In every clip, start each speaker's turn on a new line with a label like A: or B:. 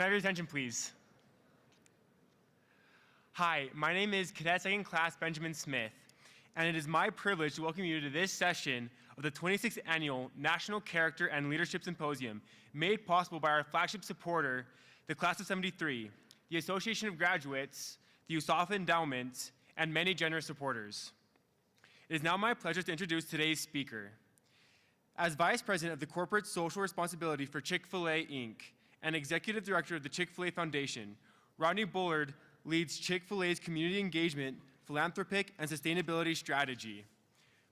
A: Can I have your attention, please? Hi, my name is Cadet Second Class Benjamin Smith, and it is my privilege to welcome you to this session of the 26th Annual National Character and Leadership Symposium, made possible by our flagship supporter, the Class of '73, the Association of Graduates, the USAFA Endowment, and many generous supporters. It is now my pleasure to introduce today's speaker. As Vice President of the Corporate Social Responsibility for Chick-fil-A, Inc., and Executive Director of the Chick-fil-A Foundation, Rodney Bullard leads Chick-fil-A's community engagement, philanthropic, and sustainability strategy.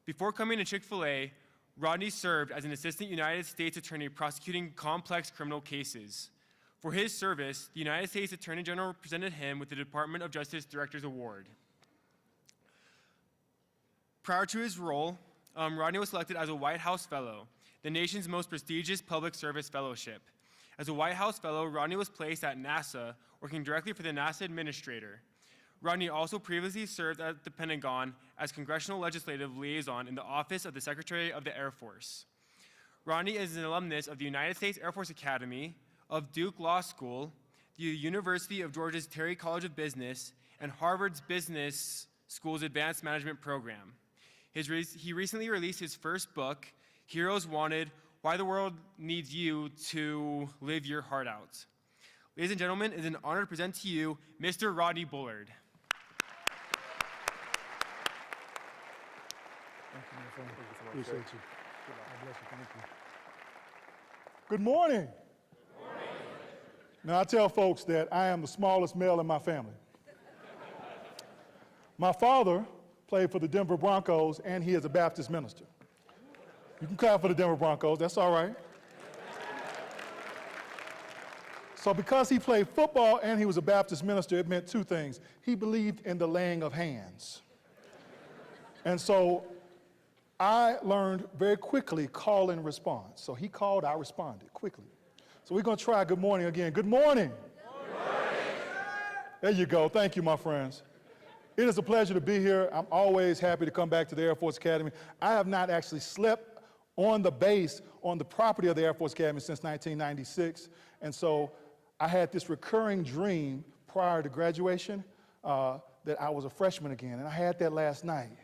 A: Before coming to Chick-fil-A, Rodney served as an Assistant United States Attorney prosecuting complex criminal cases. For his service, the United States Attorney General presented him with the Department of Justice Director's Award. Prior to his role, Rodney was selected as a White House Fellow, the nation's most prestigious public service fellowship. As a White House Fellow, Rodney was placed at NASA, working directly for the NASA Administrator. Rodney also previously served at the Pentagon as Congressional Legislative Liaison in the Office of the Secretary of the Air Force. Rodney is an alumnus of the United States Air Force Academy, of Duke Law School, the University of Georgia's Terry College of Business, and Harvard's Business School's Advanced Management Program. He recently released his first book, Heroes Wanted: Why the World Needs You to Live Your Heart Out. Ladies and gentlemen, it is an honor to present to you Mr. Rodney Bullard.
B: Thank you, my friend. Appreciate you. God bless you. Thank you. Good morning. Good morning. Now, I tell folks that I am the smallest male in my family. My father played for the Denver Broncos, and he is a Baptist minister. You can clap for the Denver Broncos, that's all right. So because he played football and he was a Baptist minister, it meant two things. He believed in the laying of hands. And so I learned very quickly call and response. So he called, I responded quickly. So we're gonna try good morning again. Good morning. Good morning. There you go, thank you, my friends. It is a pleasure to be here. I'm always happy to come back to the Air Force Academy. I have not actually slept on the base, on the property of the Air Force Academy since 1996. And so I had this recurring dream prior to graduation that I was a freshman again, and I had that last night.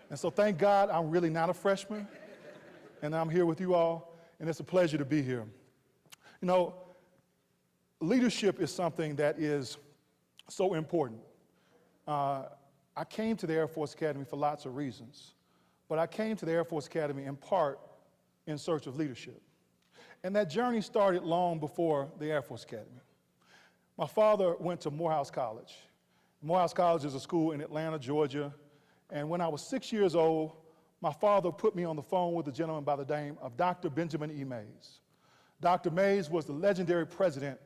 B: And so thank God I'm really not a freshman, and I'm here with you all, and it's a pleasure to be here. You know, leadership is something that is so important. I came to the Air Force Academy for lots of reasons, but I came to the Air Force Academy in part in search of leadership. And that journey started long before the Air Force Academy. My father went to Morehouse College. Morehouse College is a school in Atlanta, Georgia, and when I was 6 years old, my father put me on the phone with a gentleman by the name of Dr. Benjamin E. Mays. Dr. Mays was the legendary president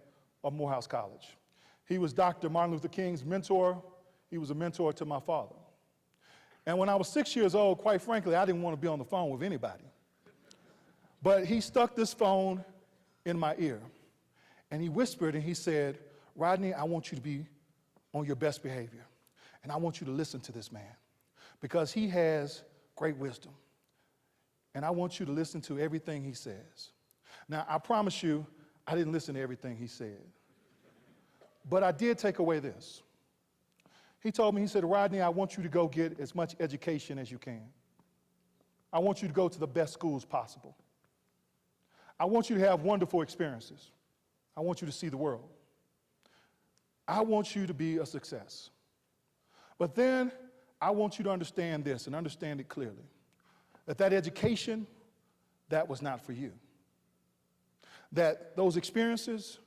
B: of Morehouse College. He was Dr. Martin Luther King's mentor. He was a mentor to my father. And when I was 6 years old, quite frankly, I didn't want to be on the phone with anybody. But he stuck this phone in my ear, and he whispered and he said, Rodney, I want you to be on your best behavior, and I want you to listen to this man, because he has great wisdom, and I want you to listen to everything he says. Now, I promise you, I didn't listen to everything he said. But I did take away this. He told me, he said, Rodney, I want you to go get as much education as you can. I want you to go to the best schools possible. I want you to have wonderful experiences. I want you to see the world. I want you to be a success. But then I want you to understand this and understand it clearly, that education, that was not for you. That those experiences,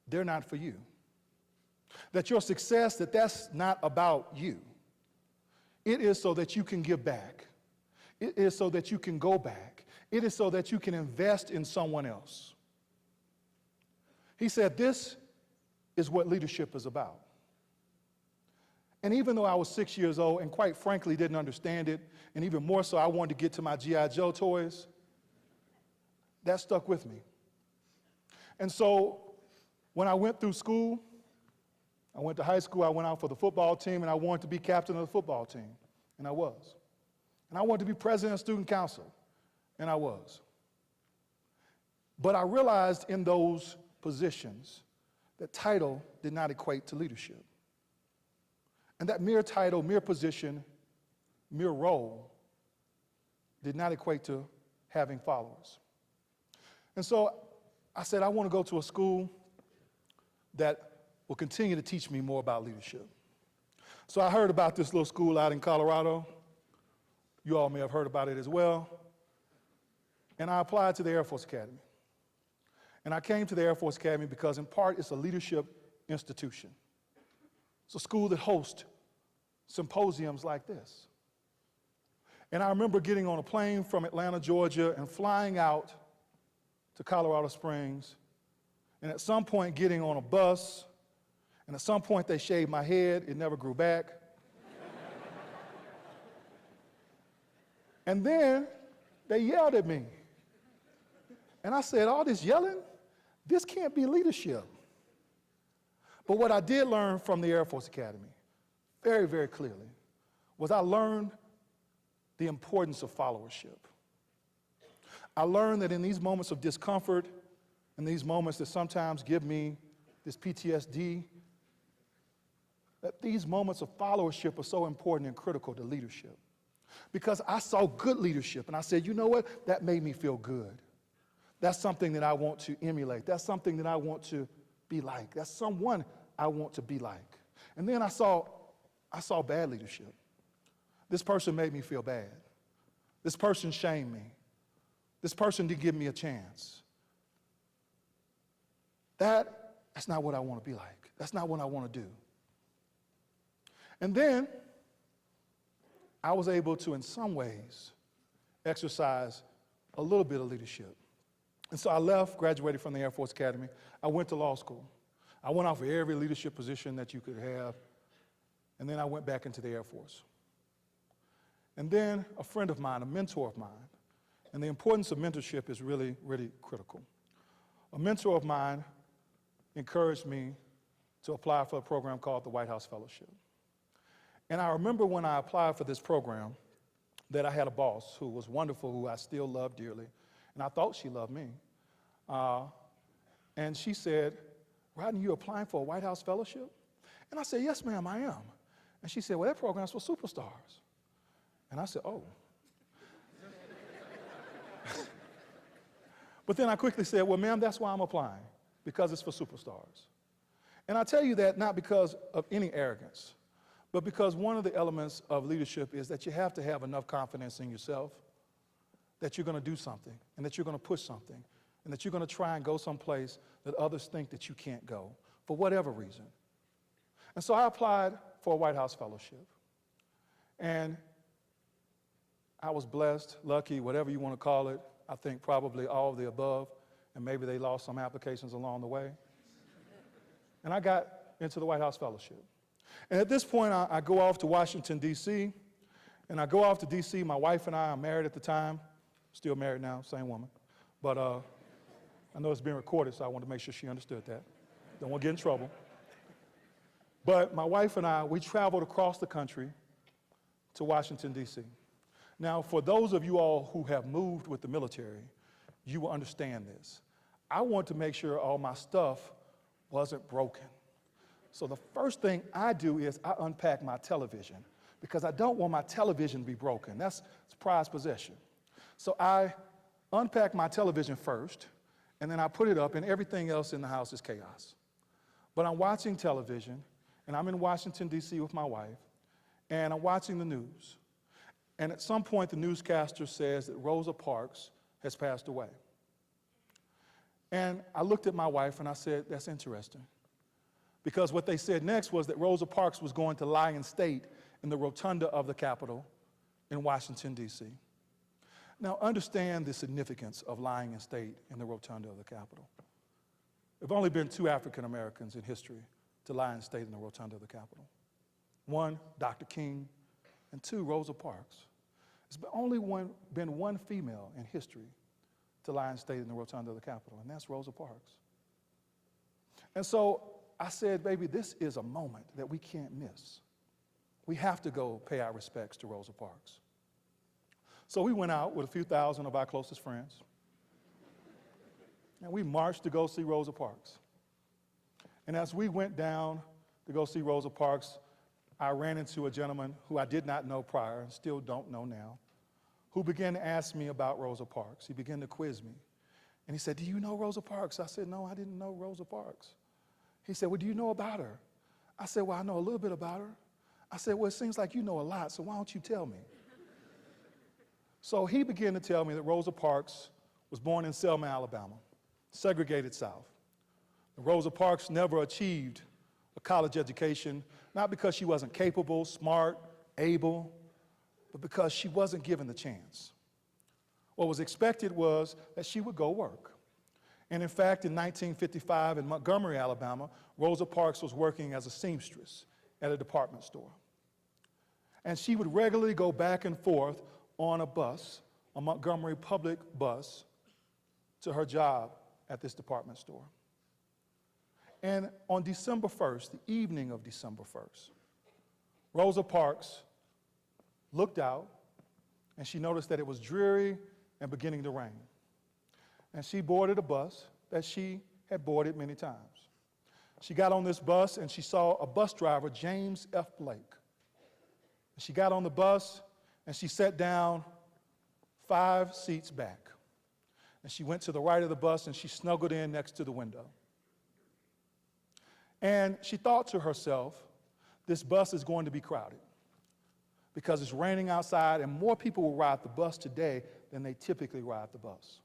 B: they're not for you. That your success, that's not about you. It is so that you can give back. It is so that you can go back. It is so that you can invest in someone else. He said, this is what leadership is about. And even though I was 6 years old and quite frankly didn't understand it, and even more so I wanted to get to my G.I. Joe toys, that stuck with me. And so when I went through school, I went to high school, I went out for the football team, and I wanted to be captain of the football team, and I was. And I wanted to be president of student council, and I was. But I realized in those positions that title did not equate to leadership. And that mere title, mere position, mere role did not equate to having followers. And so I said, I want to go to a school that will continue to teach me more about leadership. So I heard about this little school out in Colorado. You all may have heard about it as well. And I applied to the Air Force Academy. And I came to the Air Force Academy because, in part, it's a leadership institution. It's a school that hosts symposiums like this. And I remember getting on a plane from Atlanta, Georgia, and flying out to Colorado Springs, and at some point getting on a bus, and at some point they shaved my head, it never grew back. And then they yelled at me. And I said, all this yelling, this can't be leadership. But what I did learn from the Air Force Academy, very, very clearly, was I learned the importance of followership. I learned that in these moments of discomfort, in these moments that sometimes give me this PTSD, that these moments of followership are so important and critical to leadership. Because I saw good leadership, and I said, you know what? That made me feel good. That's something that I want to emulate. That's something that I want to be like. That's someone I want to be like. And then I saw bad leadership. This person made me feel bad. This person shamed me. This person didn't give me a chance. That's not what I want to be like. That's not what I want to do. And then I was able to, in some ways, exercise a little bit of leadership. And so I left, graduated from the Air Force Academy. I went to law school. I went out for every leadership position that you could have. And then I went back into the Air Force. And then a friend of mine, a mentor of mine, and the importance of mentorship is really, really critical. A mentor of mine encouraged me to apply for a program called the White House Fellowship. And I remember when I applied for this program that I had a boss who was wonderful, who I still love dearly, and I thought she loved me. And she said, Rodney, you applying for a White House Fellowship? And I said, yes, ma'am, I am. And she said, well, that program's for superstars. And I said, oh. But then I quickly said, well, ma'am, that's why I'm applying, because it's for superstars. And I tell you that not because of any arrogance, but because one of the elements of leadership is that you have to have enough confidence in yourself that you're going to do something, and that you're going to push something, and that you're going to try and go someplace that others think that you can't go, for whatever reason. And so I applied for a White House Fellowship. And I was blessed, lucky, whatever you want to call it. I think probably all of the above, and maybe they lost some applications along the way. And I got into the White House Fellowship. And at this point, I go off to Washington, D.C., and I go off to D.C. My wife and I are married at the time, still married now, same woman. But I know it's being recorded, so I want to make sure she understood that. Don't want to get in trouble. But my wife and I, we traveled across the country to Washington, D.C. Now, for those of you all who have moved with the military, you will understand this. I want to make sure all my stuff wasn't broken. So the first thing I do is I unpack my television, because I don't want my television to be broken. That's prized possession. So I unpack my television first, and then I put it up, and everything else in the house is chaos. But I'm watching television, and I'm in Washington, D.C. with my wife, and I'm watching the news. And at some point, the newscaster says that Rosa Parks has passed away. And I looked at my wife and I said, that's interesting. Because what they said next was that Rosa Parks was going to lie in state in the rotunda of the Capitol in Washington, D.C. Now, understand the significance of lying in state in the rotunda of the Capitol. There have only been 2 African Americans in history to lie in state in the rotunda of the Capitol. 1, Dr. King, and 2, Rosa Parks. There's been one female in history to lie in state in the rotunda of the Capitol, and that's Rosa Parks. And so I said, baby, this is a moment that we can't miss. We have to go pay our respects to Rosa Parks. So we went out with a few thousand of our closest friends. And we marched to go see Rosa Parks. And as we went down to go see Rosa Parks, I ran into a gentleman who I did not know prior and still don't know now, who began to ask me about Rosa Parks. He began to quiz me. And he said, "Do you know Rosa Parks?" I said, "No, I didn't know Rosa Parks." He said, "Well, do you know about her?" I said, "Well, I know a little bit about her." I said, "Well, it seems like you know a lot, so why don't you tell me?" So he began to tell me that Rosa Parks was born in Selma, Alabama, segregated South. Rosa Parks never achieved a college education, not because she wasn't capable, smart, able, but because she wasn't given the chance. What was expected was that she would go work. And in fact, in 1955 in Montgomery, Alabama, Rosa Parks was working as a seamstress at a department store. And she would regularly go back and forth on a bus, a Montgomery public bus, to her job at this department store. And on December 1st, the evening of December 1st, Rosa Parks looked out and she noticed that it was dreary and beginning to rain. And she boarded a bus that she had boarded many times. She got on this bus and she saw a bus driver, James F. Blake. She got on the bus and she sat down 5 seats back. And she went to the right of the bus and she snuggled in next to the window. And she thought to herself, this bus is going to be crowded because it's raining outside and more people will ride the bus today than they typically ride the bus.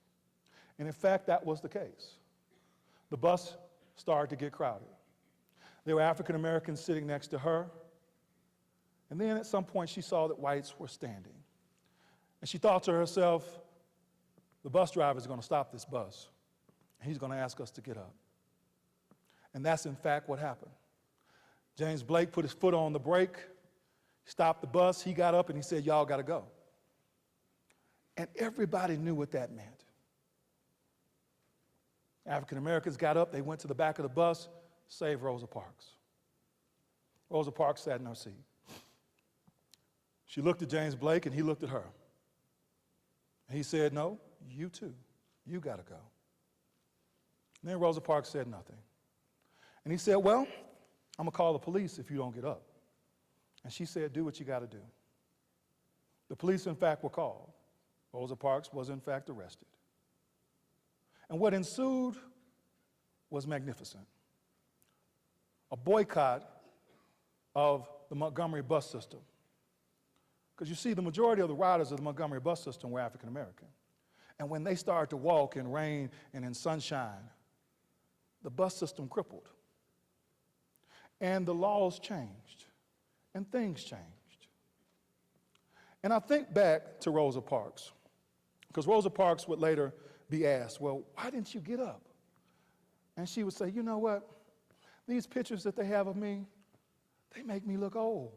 B: And in fact, that was the case. The bus started to get crowded. There were African Americans sitting next to her. And then at some point she saw that whites were standing. And she thought to herself, the bus driver is going to stop this bus. And he's going to ask us to get up. And that's in fact what happened. James Blake put his foot on the brake, stopped the bus, he got up and he said, "Y'all got to go." And everybody knew what that meant. African Americans got up, they went to the back of the bus, saved Rosa Parks. Rosa Parks sat in her seat. She looked at James Blake and he looked at her. And he said, "No, you too. You got to go." And then Rosa Parks said nothing. And he said, "Well, I'm going to call the police if you don't get up." And she said, "Do what you got to do." The police, in fact, were called. Rosa Parks was, in fact, arrested. And what ensued was magnificent. A boycott of the Montgomery bus system. Because you see, the majority of the riders of the Montgomery bus system were African American. And when they started to walk in rain and in sunshine, the bus system crippled. And the laws changed, and things changed. And I think back to Rosa Parks, because Rosa Parks would later be asked, "Well, why didn't you get up?" And she would say, "You know what? These pictures that they have of me, they make me look old."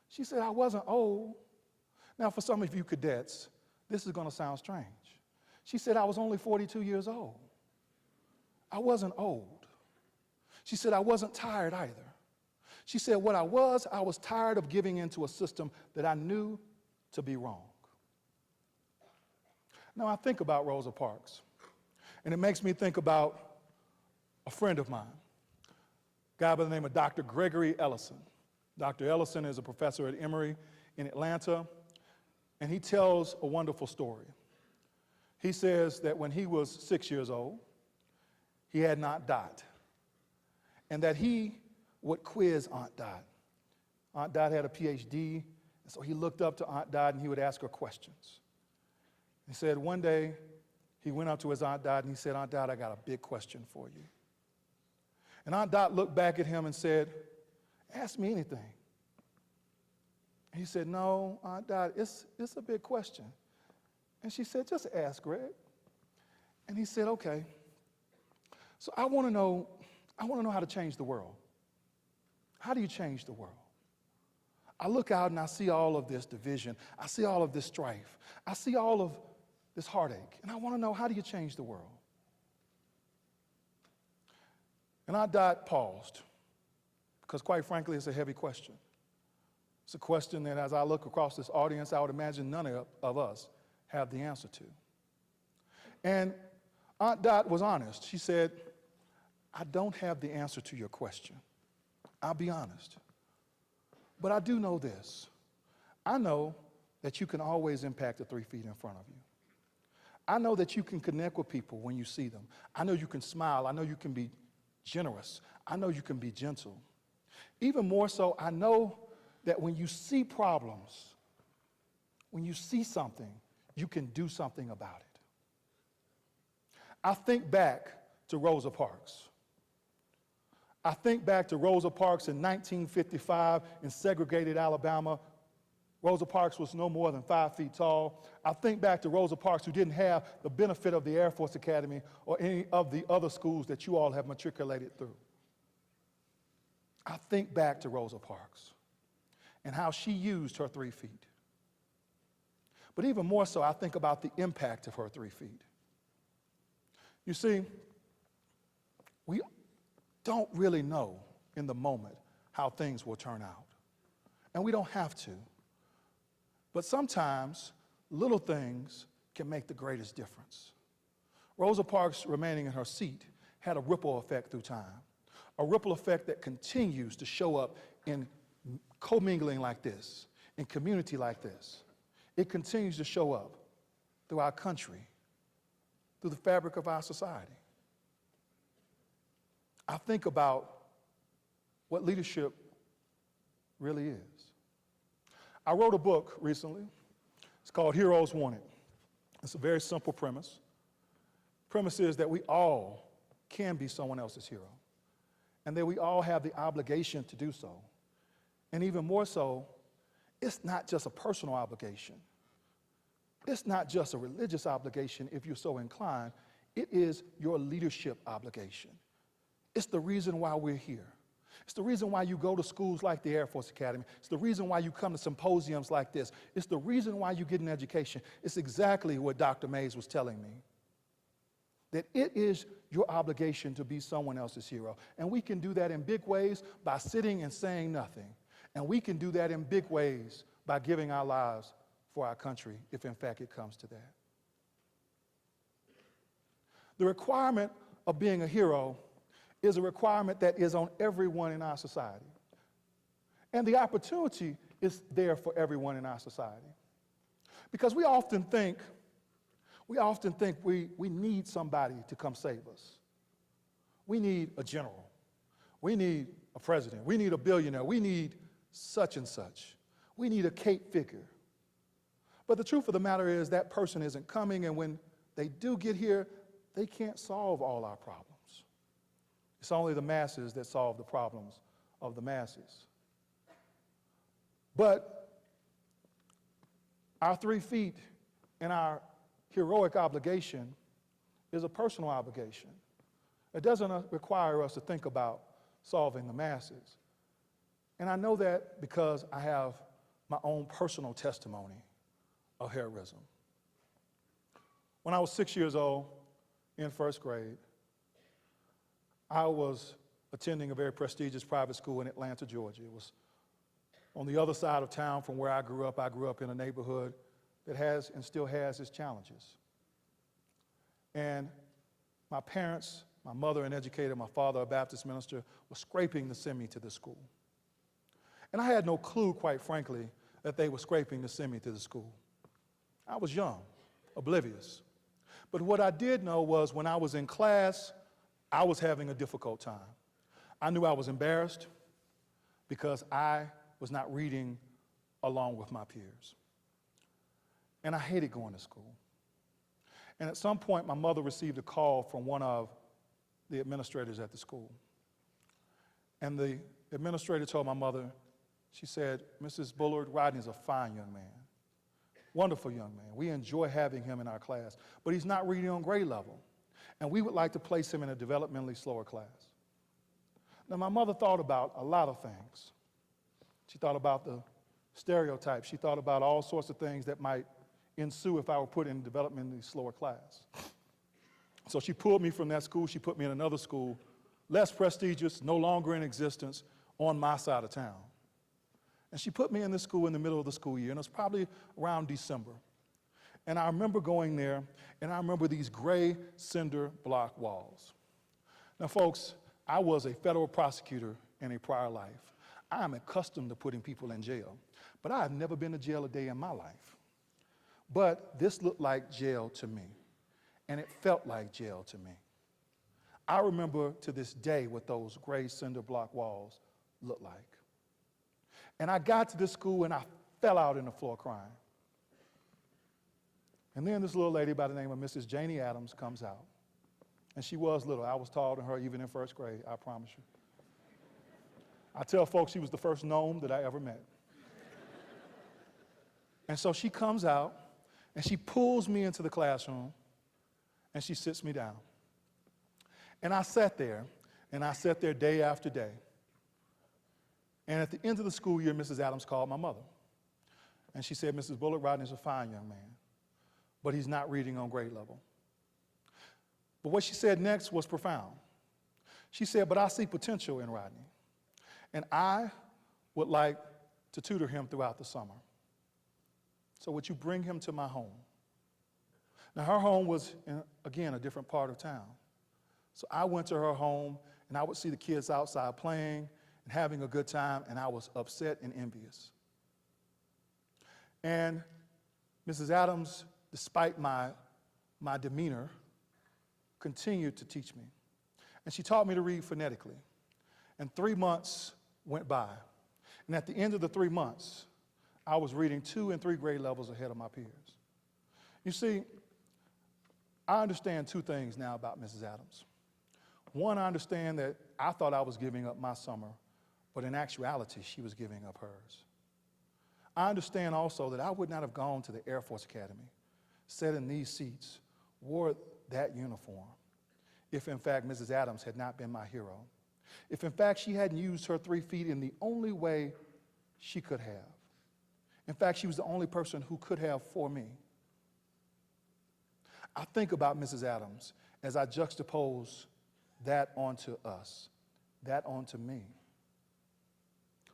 B: She said, "I wasn't old." Now, for some of you cadets, this is going to sound strange. She said, "I was only 42 years old. I wasn't old." She said, "I wasn't tired either." She said, what I was tired of giving into a system that I knew to be wrong. Now, I think about Rosa Parks, and it makes me think about a friend of mine, a guy by the name of Dr. Gregory Ellison. Dr. Ellison is a professor at Emory in Atlanta, and he tells a wonderful story. He says that when he was 6 years old, he had an Aunt Dot, and that he would quiz Aunt Dot. Aunt Dot had a PhD, and so he looked up to Aunt Dot and he would ask her questions. He said one day he went up to his Aunt Dot and he said, "Aunt Dot, I got a big question for you." And Aunt Dot looked back at him and said, "Ask me anything." And he said, "No, Aunt Dot, it's a big question." And she said, "Just ask, Greg." And he said, "Okay. So I want to know how to change the world. How do you change the world? I look out and I see all of this division. I see all of this strife. I see all of this heartache. And I want to know, how do you change the world?" And Aunt Dot paused, because quite frankly, it's a heavy question. It's a question that as I look across this audience, I would imagine none of us have the answer to. And Aunt Dot was honest. She said, I don't have the answer to your question. I'll be honest. But I do know this. I know that you can always impact the 3 feet in front of you. I know that you can connect with people when you see them. I know you can smile. I know you can be generous. I know you can be gentle. Even more so, I know that when you see problems, when you see something, you can do something about it. I think back to Rosa Parks. I think back to Rosa Parks in 1955 in segregated Alabama. Rosa Parks was no more than 5 feet tall. I think back to Rosa Parks, who didn't have the benefit of the Air Force Academy or any of the other schools that you all have matriculated through. I think back to Rosa Parks and how she used her 3 feet. But even more so, I think about the impact of her 3 feet. You see, we don't really know in the moment how things will turn out. And we don't have to. But sometimes little things can make the greatest difference. Rosa Parks remaining in her seat had a ripple effect through time, a ripple effect that continues to show up in commingling like this, in community like this. It continues to show up through our country, through the fabric of our society. I think about what leadership really is. I wrote a book recently. It's called Heroes Wanted. It's a very simple premise. The premise is that we all can be someone else's hero, and that we all have the obligation to do so. And even more so, it's not just a personal obligation. It's not just a religious obligation if you're so inclined. It is your leadership obligation. It's the reason why we're here. It's the reason why you go to schools like the Air Force Academy. It's the reason why you come to symposiums like this. It's the reason why you get an education. It's exactly what Dr. Mays was telling me, that it is your obligation to be someone else's hero. And we can do that in big ways by sitting and saying nothing. And we can do that in big ways by giving our lives for our country, if in fact it comes to that. The requirement of being a hero is a requirement that is on everyone in our society. And the opportunity is there for everyone in our society. Because we often think we need somebody to come save us. We need a general. We need a president. We need a billionaire. We need such and such. We need a Kate figure. But the truth of the matter is that person isn't coming, and when they do get here, they can't solve all our problems. It's only the masses that solve the problems of the masses. But our 3 feet and our heroic obligation is a personal obligation. It doesn't require us to think about solving the masses. And I know that because I have my own personal testimony of heroism. When I was 6 years old, in first grade, I was attending a very prestigious private school in Atlanta, Georgia. It was on the other side of town from where I grew up. I grew up in a neighborhood that has and still has its challenges. And my parents, my mother an educator, my father a Baptist minister, were scraping to send me to the school. And I had no clue, quite frankly, that they were scraping to send me to the school. I was young, oblivious. But what I did know was when I was in class, I was having a difficult time. I knew I was embarrassed because I was not reading along with my peers. And I hated going to school. And at some point, my mother received a call from one of the administrators at the school. And the administrator told my mother, she said, Mrs. Bullard, Rodney's a fine young man, wonderful young man. We enjoy having him in our class, but he's not reading on grade level. And we would like to place him in a developmentally slower class. Now, my mother thought about a lot of things. She thought about the stereotypes. She thought about all sorts of things that might ensue if I were put in a developmentally slower class. So she pulled me from that school. She put me in another school, less prestigious, no longer in existence, on my side of town. And she put me in this school in the middle of the school year, and it was probably around December. And I remember going there, and I remember these gray cinder block walls. Now, folks, I was a federal prosecutor in a prior life. I am accustomed to putting people in jail, but I have never been to jail a day in my life. But this looked like jail to me, and it felt like jail to me. I remember to this day what those gray cinder block walls looked like. And I got to this school, and I fell out on the floor crying. And then this little lady by the name of Mrs. Janie Adams comes out. And she was little. I was taller than her even in first grade, I promise you. I tell folks she was the first gnome that I ever met. And so she comes out, and she pulls me into the classroom, and she sits me down. And I sat there day after day. And at the end of the school year, Mrs. Adams called my mother. And she said, Mrs. Bullard, Rodney's a fine young man, but he's not reading on grade level. But what she said next was profound. She said, but I see potential in Rodney, and I would like to tutor him throughout the summer. So would you bring him to my home? Now, her home was, again, a different part of town. So I went to her home, and I would see the kids outside playing and having a good time, and I was upset and envious. And Mrs. Adams, despite my demeanor, continued to teach me. And she taught me to read phonetically. And 3 months went by. And at the end of the 3 months, I was reading 2 and 3 grade levels ahead of my peers. You see, I understand 2 things now about Mrs. Adams. One, I understand that I thought I was giving up my summer, but in actuality, she was giving up hers. I understand also that I would not have gone to the Air Force Academy, sat in these seats, wore that uniform, if in fact Mrs. Adams had not been my hero. If in fact she hadn't used her 3 feet in the only way she could have. In fact, she was the only person who could have for me. I think about Mrs. Adams as I juxtapose that onto us, that onto me.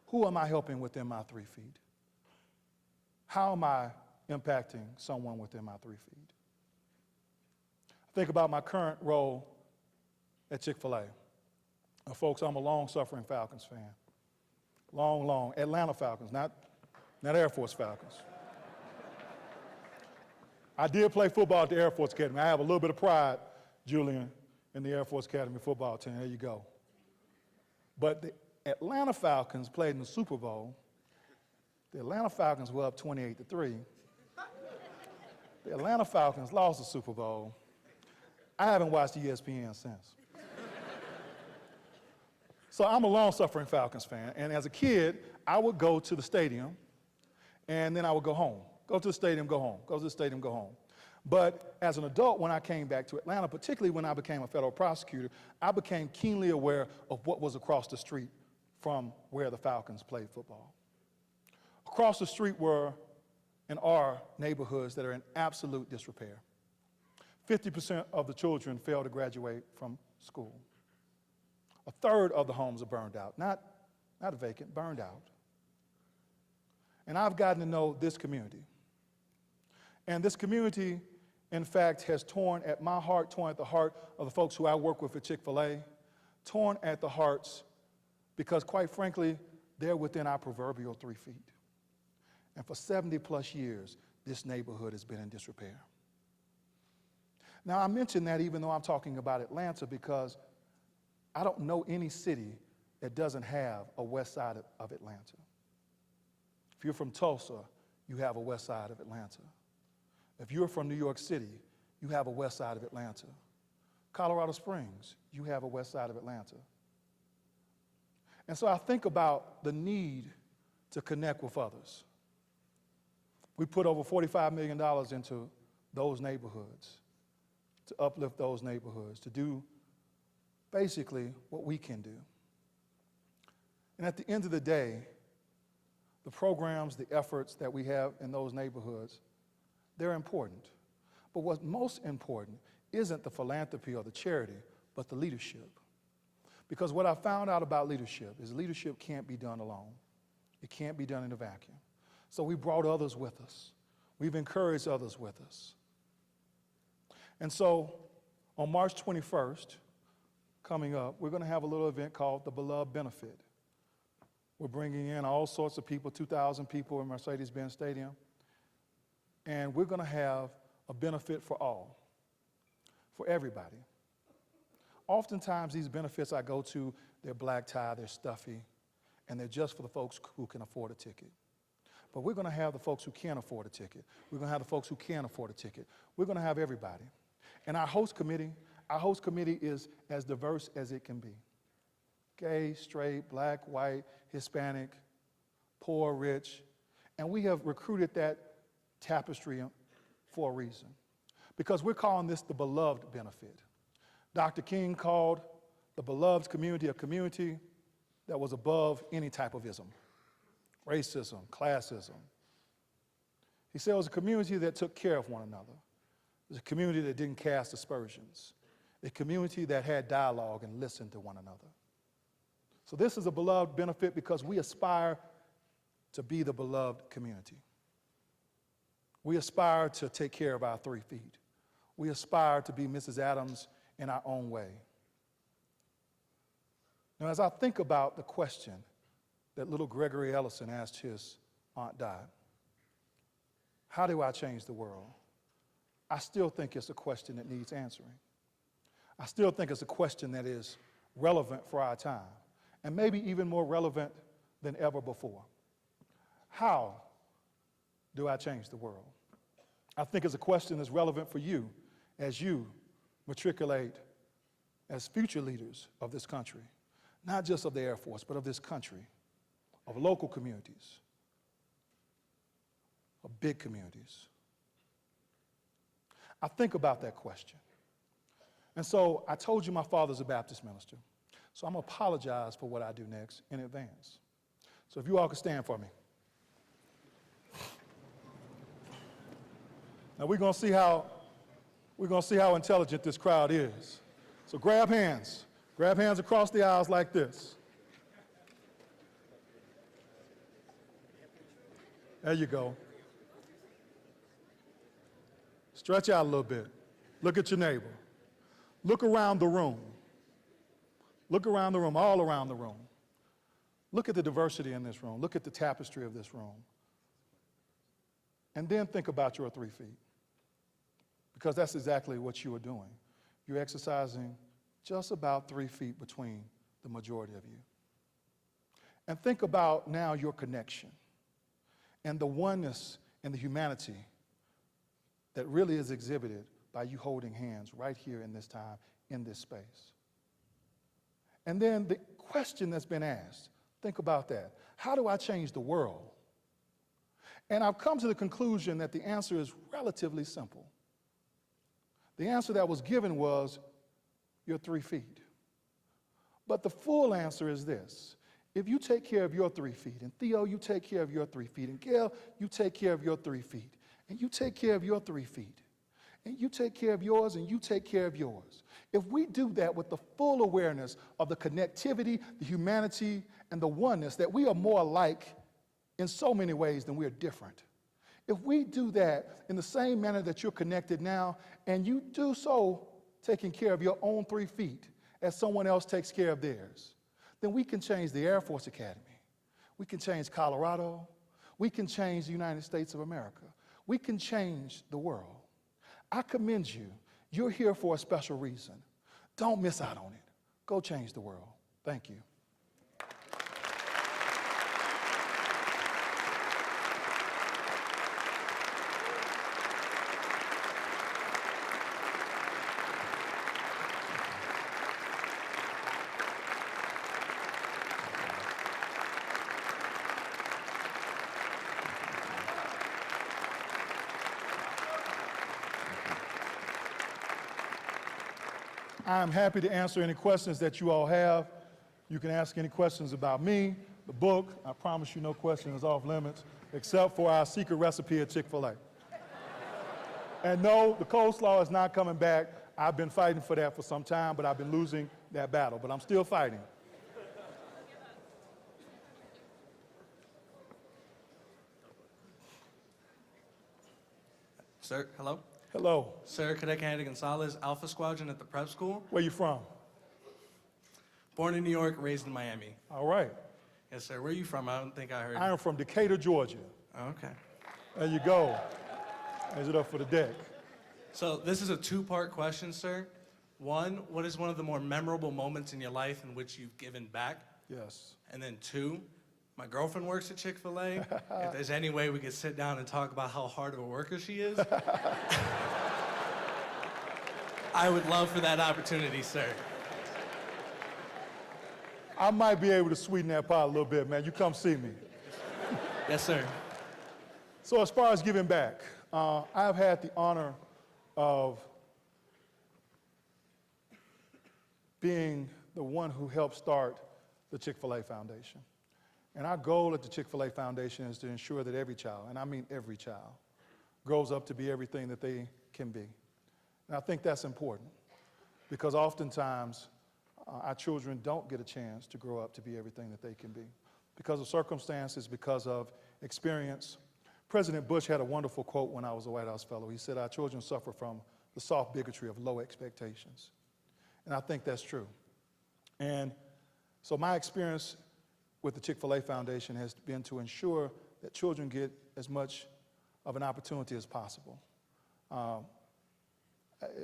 B: Who am I helping within my 3 feet? How am I impacting someone within my 3 feet? I think about my current role at Chick-fil-A. Now, folks, I'm a long-suffering Falcons fan. Long, Atlanta Falcons, not Air Force Falcons. I did play football at the Air Force Academy. I have a little bit of pride, Julian, in the Air Force Academy football team. There you go. But the Atlanta Falcons played in the Super Bowl. The Atlanta Falcons were up 28-3. The Atlanta Falcons lost the Super Bowl. I haven't watched ESPN since. So I'm a long-suffering Falcons fan, and as a kid, I would go to the stadium, and then I would go home. Go to the stadium, go home. Go to the stadium, go home. But as an adult, when I came back to Atlanta, particularly when I became a federal prosecutor, I became keenly aware of what was across the street from where the Falcons played football. Across the street were and are neighborhoods that are in absolute disrepair. 50% of the children fail to graduate from school. A third of the homes are burned out, not vacant, burned out. And I've gotten to know this community. And this community, in fact, has torn at my heart, torn at the heart of the folks who I work with at Chick-fil-A, torn at the hearts because, quite frankly, they're within our proverbial 3 feet. And for 70 plus years, this neighborhood has been in disrepair. Now, I mention that even though I'm talking about Atlanta because I don't know any city that doesn't have a west side of Atlanta. If you're from Tulsa, you have a west side of Atlanta. If you're from New York City, you have a west side of Atlanta. Colorado Springs, you have a west side of Atlanta. And so I think about the need to connect with others. We put over $45 million into those neighborhoods, to uplift those neighborhoods, to do basically what we can do. And at the end of the day, the programs, the efforts that we have in those neighborhoods, they're important. But what's most important isn't the philanthropy or the charity, but the leadership. Because what I found out about leadership is leadership can't be done alone. It can't be done in a vacuum. So we brought others with us. We've encouraged others with us. And so on March 21st, coming up, we're going to have a little event called the Beloved Benefit. We're bringing in all sorts of people, 2,000 people in Mercedes-Benz Stadium, and we're going to have a benefit for all, for everybody. Oftentimes, these benefits I go to, they're black tie, they're stuffy, and they're just for the folks who can afford a ticket. But we're going to have the folks who can't afford a ticket. We're going to have the folks who can afford a ticket. We're going to have everybody. And our host committee is as diverse as it can be. Gay, straight, black, white, Hispanic, poor, rich. And we have recruited that tapestry for a reason. Because we're calling this the Beloved Benefit. Dr. King called the Beloved community a community that was above any type of ism, racism, classism. He said it was a community that took care of one another. It was a community that didn't cast aspersions. A community that had dialogue and listened to one another. So this is a beloved benefit because we aspire to be the beloved community. We aspire to take care of our 3 feet. We aspire to be Mrs. Adams in our own way. Now, as I think about the question that little Gregory Ellison asked his Aunt Dot, how do I change the world? I still think it's a question that needs answering. I still think it's a question that is relevant for our time, and maybe even more relevant than ever before. How do I change the world? I think it's a question that's relevant for you as you matriculate as future leaders of this country, not just of the Air Force, but of this country, of local communities, of big communities. I think about that question. And so I told you my father's a Baptist minister, so I'm going to apologize for what I do next in advance. So if you all could stand for me. Now we're going to see how intelligent this crowd is. So grab hands across the aisles like this. There you go. Stretch out a little bit. Look at your neighbor. Look around the room. Look around the room, all around the room. Look at the diversity in this room. Look at the tapestry of this room. And then think about your 3 feet. Because that's exactly what you are doing. You're exercising just about 3 feet between the majority of you. And think about now your connection and the oneness and the humanity that really is exhibited by you holding hands right here in this time, in this space. And then the question that's been asked, think about that. How do I change the world? And I've come to the conclusion that the answer is relatively simple. The answer that was given was your 3 feet. But the full answer is this. If you take care of your 3 feet, and Theo, you take care of your 3 feet, and Gail, you take care of your 3 feet, and you take care of your 3 feet, and you take care of yours, and you take care of yours. If we do that with the full awareness of the connectivity, the humanity, and the oneness, that we are more alike in so many ways than we are different. If we do that in the same manner that you're connected now, and you do so taking care of your own 3 feet as someone else takes care of theirs, then we can change the Air Force Academy. We can change Colorado. We can change the United States of America. We can change the world. I commend you. You're here for a special reason. Don't miss out on it. Go change the world. Thank you. I'm happy to answer any questions that you all have. You can ask any questions about me, the book. I promise you no question is off limits, except for our secret recipe at Chick-fil-A. And no, the coleslaw is not coming back. I've been fighting for that for some time, but I've been losing that battle, but I'm still fighting.
C: Sir, hello?
B: Hello.
C: Sir, Cadet Candidate Gonzalez, Alpha Squadron at the prep school.
B: Where you from?
C: Born in New York, raised in Miami.
B: All right.
C: Yes, sir. Where are you from? I don't think I heard.
B: I am from Decatur, Georgia.
C: Oh, okay.
B: There you go. Raise it up for the deck.
C: So this is a two-part question, sir. One, what is one of the more memorable moments in your life in which you've given back?
B: Yes.
C: And then two, my girlfriend works at Chick-fil-A. If there's any way we could sit down and talk about how hard of a worker she is, I would love for that opportunity, sir.
B: I might be able to sweeten that pot a little bit, man. You come see me.
C: Yes, sir.
B: So as far as giving back, I've had the honor of being the one who helped start the Chick-fil-A Foundation. And our goal at the Chick-fil-A Foundation is to ensure that every child, and I mean every child, grows up to be everything that they can be. And I think that's important because oftentimes our children don't get a chance to grow up to be everything that they can be because of circumstances, because of experience. President Bush had a wonderful quote when I was a White House fellow. He said, our children suffer from the soft bigotry of low expectations. And I think that's true. And so my experience with the Chick-fil-A Foundation has been to ensure that children get as much of an opportunity as possible.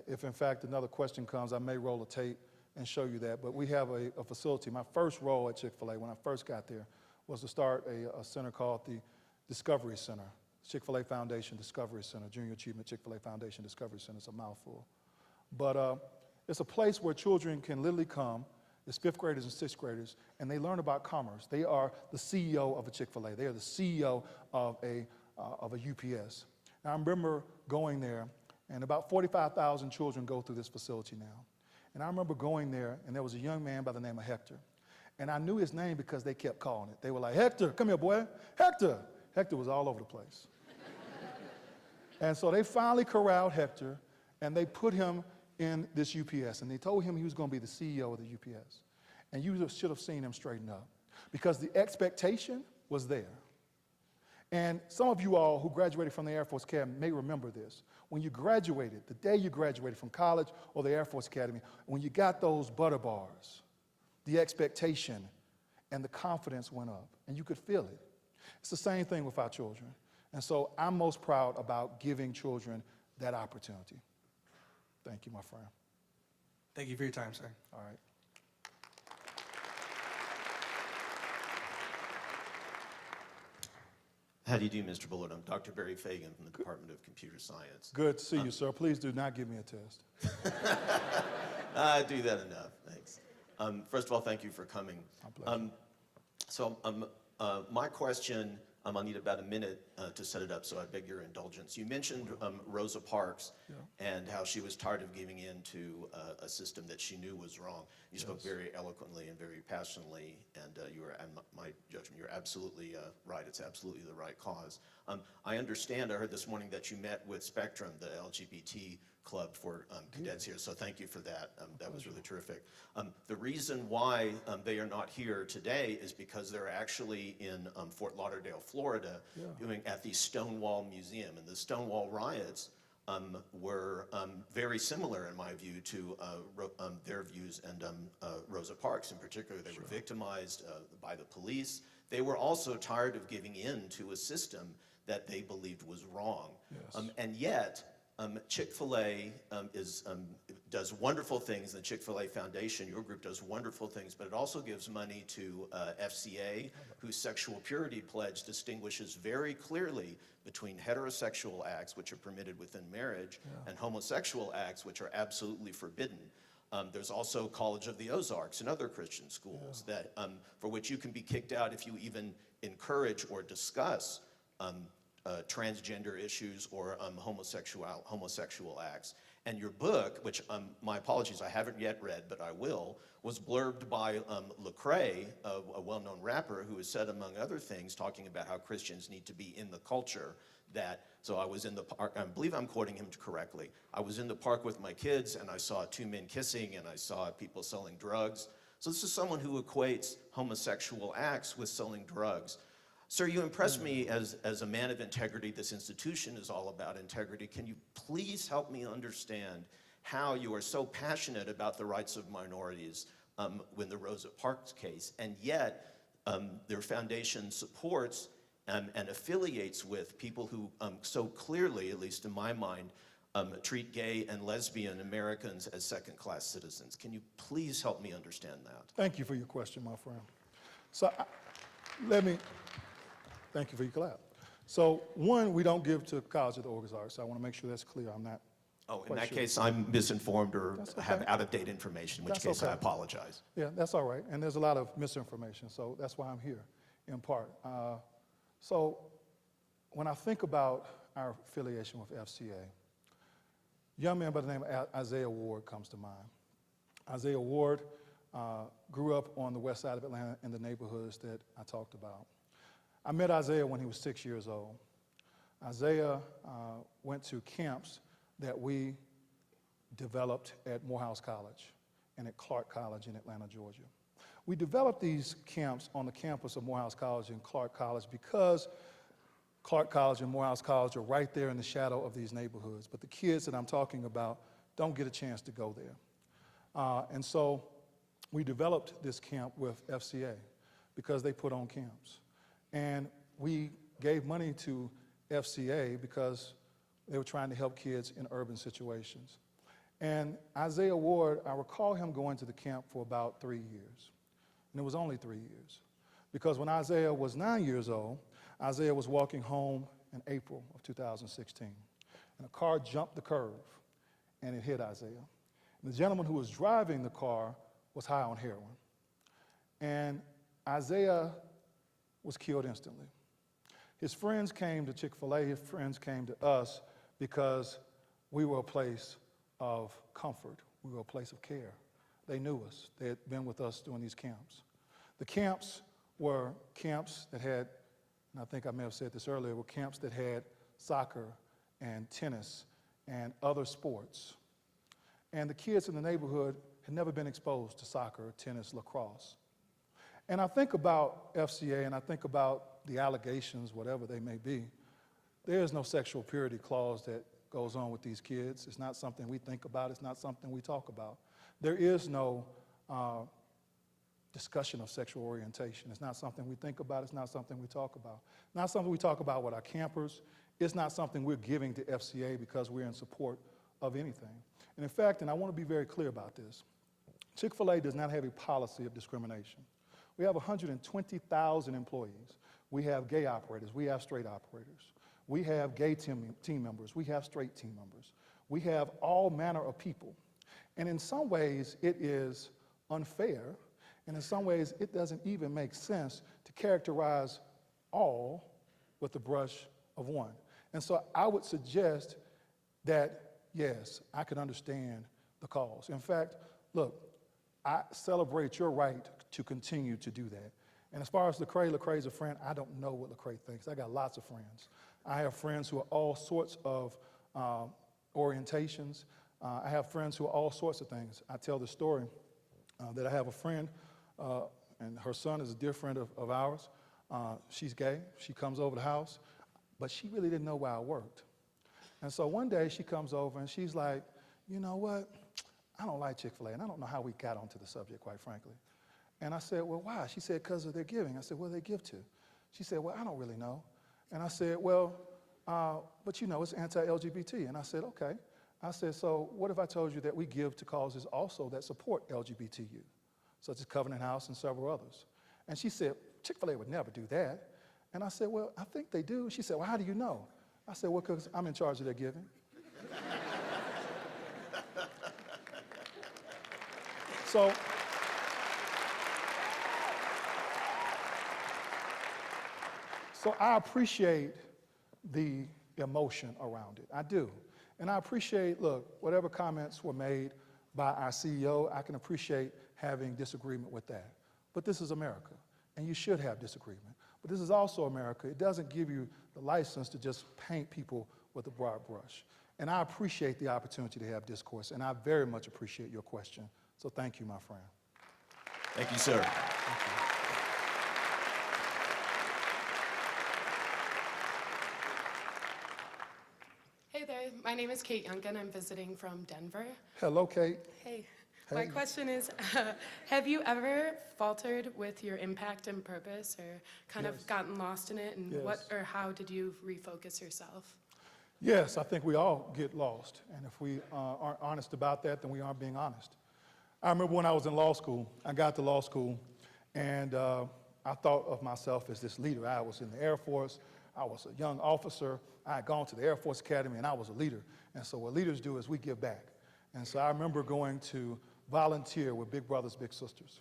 B: If in fact another question comes, I may roll a tape and show you that, but we have a facility. My first role at Chick-fil-A when I first got there was to start a center called the Discovery Center, Chick-fil-A Foundation Discovery Center, Junior Achievement Chick-fil-A Foundation Discovery Center. It's a mouthful. But it's a place where children can literally come. It's fifth graders and sixth graders, and they learn about commerce. They are the CEO of a Chick-fil-A. They are the CEO of a UPS. Now, I remember going there, and about 45,000 children go through this facility now. And I remember going there, and there was a young man by the name of Hector. And I knew his name because they kept calling it. They were like, Hector, come here, boy. Hector. Hector was all over the place. And so they finally corralled Hector, and they put him in this UPS, and they told him he was going to be the CEO of the UPS. And you should have seen him straighten up because the expectation was there. And some of you all who graduated from the Air Force Academy may remember this. When you graduated, the day you graduated from college or the Air Force Academy, when you got those butter bars, the expectation and the confidence went up, and you could feel it. It's the same thing with our children. And so I'm most proud about giving children that opportunity. Thank you, my friend.
C: Thank you for your time, sir.
B: All right.
D: How do you do, Mr. Bullard? I'm Dr. Barry Fagan from the Department of Computer Science.
B: Good to see you, sir. Please do not give me a test.
D: I do that enough, thanks. First of all, thank you for coming.
B: My pleasure.
D: My question, I'll need about a minute to set it up, so I beg your indulgence. You mentioned Rosa Parks and how she was tired of giving in to a system that she knew was wrong. You spoke very eloquently and very passionately, and you were, in my judgment, you're absolutely right. It's absolutely the right cause. I understand, I heard this morning that you met with Spectrum, the LGBT club for cadets here, so thank you for that. That was really terrific. The reason why they are not here today is because they're actually in Fort Lauderdale, Florida, doing at the Stonewall Museum. And the Stonewall riots were very similar, in my view, to their views and Rosa Parks in particular. They were victimized by the police. They were also tired of giving in to a system that they believed was wrong.
B: Yes.
D: And yet, Chick-fil-A does wonderful things. The Chick-fil-A Foundation, your group, does wonderful things, but it also gives money to FCA, whose sexual purity pledge distinguishes very clearly between heterosexual acts, which are permitted within marriage, and homosexual acts, which are absolutely forbidden. There's also College of the Ozarks and other Christian schools that, for which you can be kicked out if you even encourage or discuss transgender issues or homosexual acts. And your book, which my apologies, I haven't yet read, but I will, was blurbed by Lecrae, a well-known rapper, who has said, among other things, talking about how Christians need to be in the culture. So I was in the park, I believe I'm quoting him correctly. I was in the park with my kids, and I saw two men kissing, and I saw people selling drugs. So this is someone who equates homosexual acts with selling drugs. Sir, you impress me as a man of integrity. This institution is all about integrity. Can you please help me understand how you are so passionate about the rights of minorities in the Rosa Parks case, and yet their foundation supports and affiliates with people who so clearly, at least in my mind, treat gay and lesbian Americans as second-class citizens? Can you please help me understand that?
B: Thank you for your question, my friend. So thank you for your clap. So one, we don't give to College of the Ozarks. So I want to make sure that's clear. I'm not.
D: Oh, in that case, I'm misinformed or
B: Okay.
D: have out-of-date information, in which
B: That's
D: case
B: okay.
D: I apologize.
B: Yeah, that's all right. And there's a lot of misinformation, so that's why I'm here, in part. So when I think about our affiliation with FCA, a young man by the name of Isaiah Ward comes to mind. Isaiah Ward grew up on the west side of Atlanta in the neighborhoods that I talked about. I met Isaiah when he was 6 years old. Isaiah went to camps that we developed at Morehouse College and at Clark College in Atlanta, Georgia. We developed these camps on the campus of Morehouse College and Clark College because Clark College and Morehouse College are right there in the shadow of these neighborhoods, but the kids that I'm talking about don't get a chance to go there. And so we developed this camp with FCA because they put on camps. And we gave money to FCA because they were trying to help kids in urban situations. And Isaiah Ward, I recall him going to the camp for about 3 years. And it was only 3 years. Because when Isaiah was 9 years old, Isaiah was walking home in April of 2016. And a car jumped the curve and it hit Isaiah. And the gentleman who was driving the car was high on heroin. And Isaiah was killed instantly. His friends came to Chick-fil-A, his friends came to us because we were a place of comfort. We were a place of care. They knew us. They had been with us during these camps. The camps were camps that had, and I think I may have said this earlier, were camps that had soccer and tennis and other sports. And the kids in the neighborhood had never been exposed to soccer, tennis, lacrosse. And I think about FCA and I think about the allegations, whatever they may be. There is no sexual purity clause that goes on with these kids. It's not something we think about. It's not something we talk about. There is no discussion of sexual orientation. It's not something we think about. It's not something we talk about. Not something we talk about with our campers. It's not something we're giving to FCA because we're in support of anything. And in fact, and I want to be very clear about this, Chick-fil-A does not have a policy of discrimination. We have 120,000 employees. We have gay operators. We have straight operators. We have gay team members. We have straight team members. We have all manner of people. And in some ways, it is unfair. And in some ways, it doesn't even make sense to characterize all with the brush of one. And so I would suggest that, yes, I can understand the cause. In fact, look, I celebrate your right to continue to do that. And as far as Lecrae's a friend, I don't know what Lecrae thinks. I got lots of friends. I have friends who are all sorts of orientations. I have friends who are all sorts of things. I tell the story that I have a friend, and her son is a dear friend of ours. She's gay. She comes over the house, but she really didn't know where I worked. And so one day she comes over and she's like, you know what? I don't like Chick-fil-A, and I don't know how we got onto the subject, quite frankly. And I said, well, why? She said, because of their giving. I said, what do they give to? She said, well, I don't really know. And I said, well, but you know, it's anti-LGBT. And I said, okay. I said, so what if I told you that we give to causes also that support LGBT youth, such as Covenant House and several others? And she said, Chick-fil-A would never do that. And I said, well, I think they do. She said, well, how do you know? I said, well, because I'm in charge of their giving. So I appreciate the emotion around it. I do. And I appreciate, look, whatever comments were made by our CEO, I can appreciate having disagreement with that. But this is America, and you should have disagreement. But this is also America. It doesn't give you the license to just paint people with a broad brush. And I appreciate the opportunity to have discourse, and I very much appreciate your question. So thank you, my friend.
D: Thank you, sir.
B: Thank you.
E: there, my name is Kate Youngkin. I'm visiting from Denver.
B: Hello, Kate.
E: Hey. My question is, have you ever faltered with your impact and purpose, or kind of gotten lost in it, and what or how did you refocus yourself?
B: Yes, I think we all get lost, and if we aren't honest about that, then we aren't being honest. I remember when I was in law school, I got to law school, and I thought of myself as this leader. I was in the Air Force, I was a young officer, I had gone to the Air Force Academy, and I was a leader. And so what leaders do is we give back. And so I remember going to volunteer with Big Brothers Big Sisters.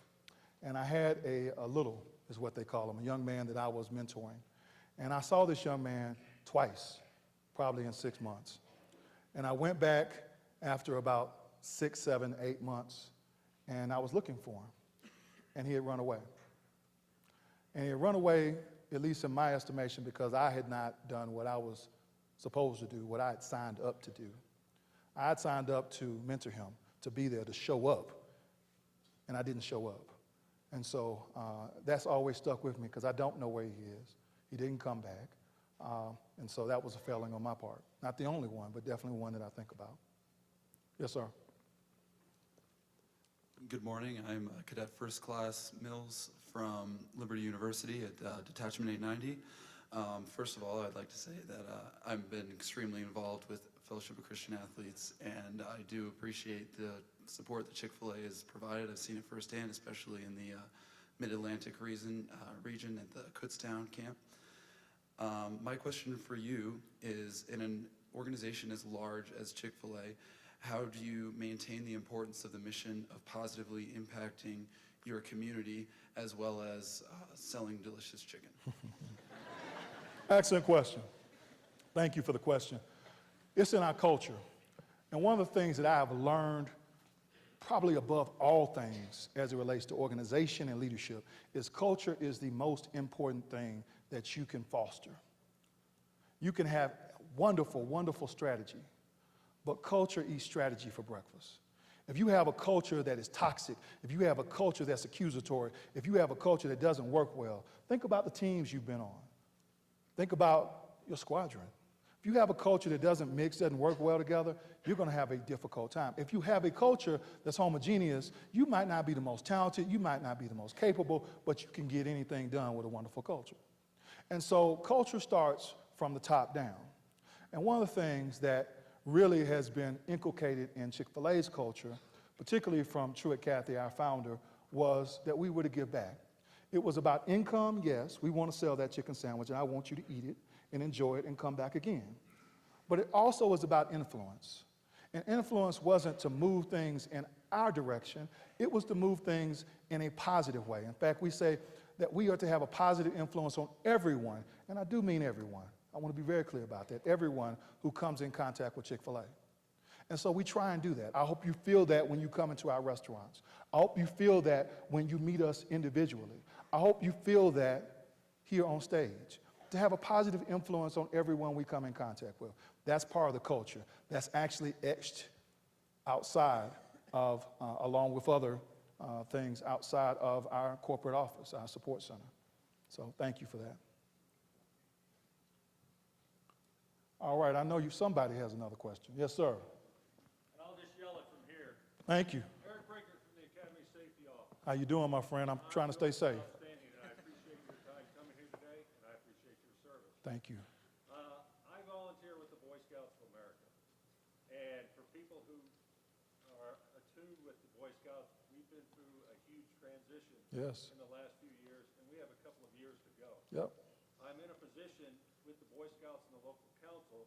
B: And I had a little, is what they call him, a young man that I was mentoring. And I saw this young man twice, probably in 6 months. And I went back after about 6, 7, 8 months, and I was looking for him. And he had run away. And he had run away, at least in my estimation, because I had not done what I was supposed to do, what I had signed up to do. I had signed up to mentor him, to be there, to show up, and I didn't show up. And so that's always stuck with me because I don't know where he is. He didn't come back. And so that was a failing on my part. Not the only one, but definitely one that I think about. Yes, sir.
F: Good morning. I'm Cadet First Class Mills from Liberty University at Detachment 890. First of all, I'd like to say that I've been extremely involved with Fellowship of Christian Athletes, and I do appreciate the support that Chick-fil-A has provided. I've seen it firsthand, especially in the Mid-Atlantic region at the Kutztown camp. My question for you is, in an organization as large as Chick-fil-A, how do you maintain the importance of the mission of positively impacting your community as well as selling delicious chicken?
B: Excellent question. Thank you for the question. It's in our culture. And one of the things that I have learned, probably above all things as it relates to organization and leadership, is culture is the most important thing that you can foster. You can have wonderful, wonderful strategy, but culture eats strategy for breakfast. If you have a culture that is toxic, if you have a culture that's accusatory, if you have a culture that doesn't work well, think about the teams you've been on. Think about your squadron. If you have a culture that doesn't mix, doesn't work well together, you're going to have a difficult time. If you have a culture that's homogeneous, you might not be the most talented, you might not be the most capable, but you can get anything done with a wonderful culture. And so culture starts from the top down. And one of the things that really has been inculcated in Chick-fil-A's culture, particularly from Truett Cathy, our founder, was that we were to give back. It was about income, yes, we want to sell that chicken sandwich and I want you to eat it and enjoy it and come back again. But it also was about influence. And influence wasn't to move things in our direction, it was to move things in a positive way. In fact, we say that we are to have a positive influence on everyone, and I do mean everyone. I want to be very clear about that, everyone who comes in contact with Chick-fil-A. And so we try and do that. I hope you feel that when you come into our restaurants. I hope you feel that when you meet us individually. I hope you feel that here on stage, to have a positive influence on everyone we come in contact with. That's part of the culture. That's actually etched outside of, along with other things outside of our corporate office, our support center. So thank you for that. All right, I know somebody has another question. Yes, sir.
G: And I'll just yell it from here.
B: Thank you.
G: Eric Breaker from the Academy Safety Office.
B: How you doing, my friend? I'm trying to stay safe.
G: Outstanding, and I appreciate your time coming here today, and I appreciate your service.
B: Thank you.
G: I volunteer with the Boy Scouts of America. And for people who are attuned with the Boy Scouts, we've been through a huge transition
B: Yes.
G: in the last few years, and we have a couple of years to go.
B: Yep.
G: I'm in a position with the Boy Scouts and the local council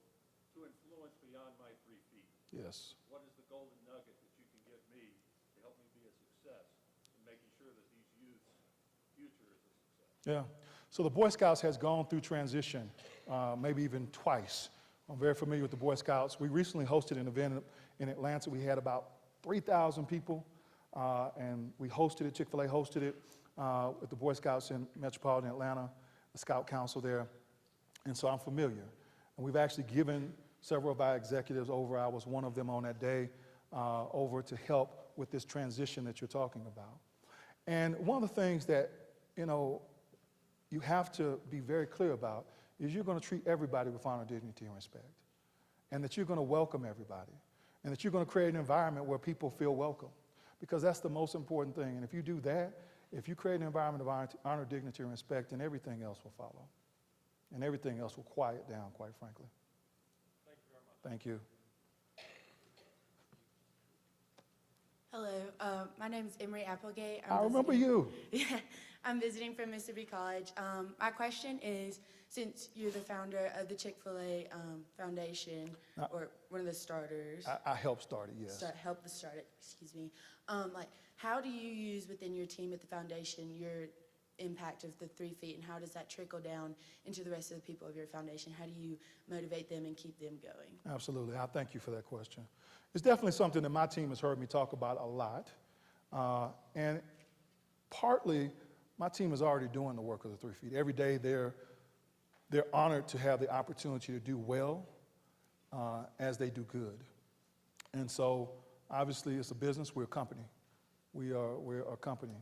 G: to influence beyond my 3 feet.
B: Yes.
G: What is the golden nugget that you can give me to help me be a success in making sure that these youth's future is a success?
B: Yeah. So the Boy Scouts has gone through transition, maybe even twice. I'm very familiar with the Boy Scouts. We recently hosted an event in Atlanta. We had about 3,000 people, and we hosted it, Chick-fil-A hosted it with the Boy Scouts in metropolitan Atlanta, the Scout Council there. And so I'm familiar. And we've actually given several of our executives over, I was one of them on that day, over to help with this transition that you're talking about. And one of the things that, you have to be very clear about is you're going to treat everybody with honor, dignity, and respect. and that you're going to welcome everybody, and that you're going to create an environment where people feel welcome, because that's the most important thing. And if you do that, if you create an environment of honor, dignity, and respect, then everything else will follow, and everything else will quiet down, quite frankly.
G: Thank you very much.
B: Thank you.
H: Hello, my name is Emery Applegate.
B: I remember you.
H: Yeah, I'm visiting from Mississippi College. My question is, since you're the founder of the Chick-fil-A Foundation, or one of the starters.
B: I helped start it, yes.
H: Helped to start it, excuse me. Like, how do you use within your team at the foundation your impact of the 3 feet, and how does that trickle down into the rest of the people of your foundation? How do you motivate them and keep them going?
B: Absolutely. I thank you for that question. It's definitely something that my team has heard me talk about a lot. And partly, my team is already doing the work of the 3 feet. Every day, they're honored to have the opportunity to do well as they do good. And so, obviously, it's a business. We're a company. We're a company.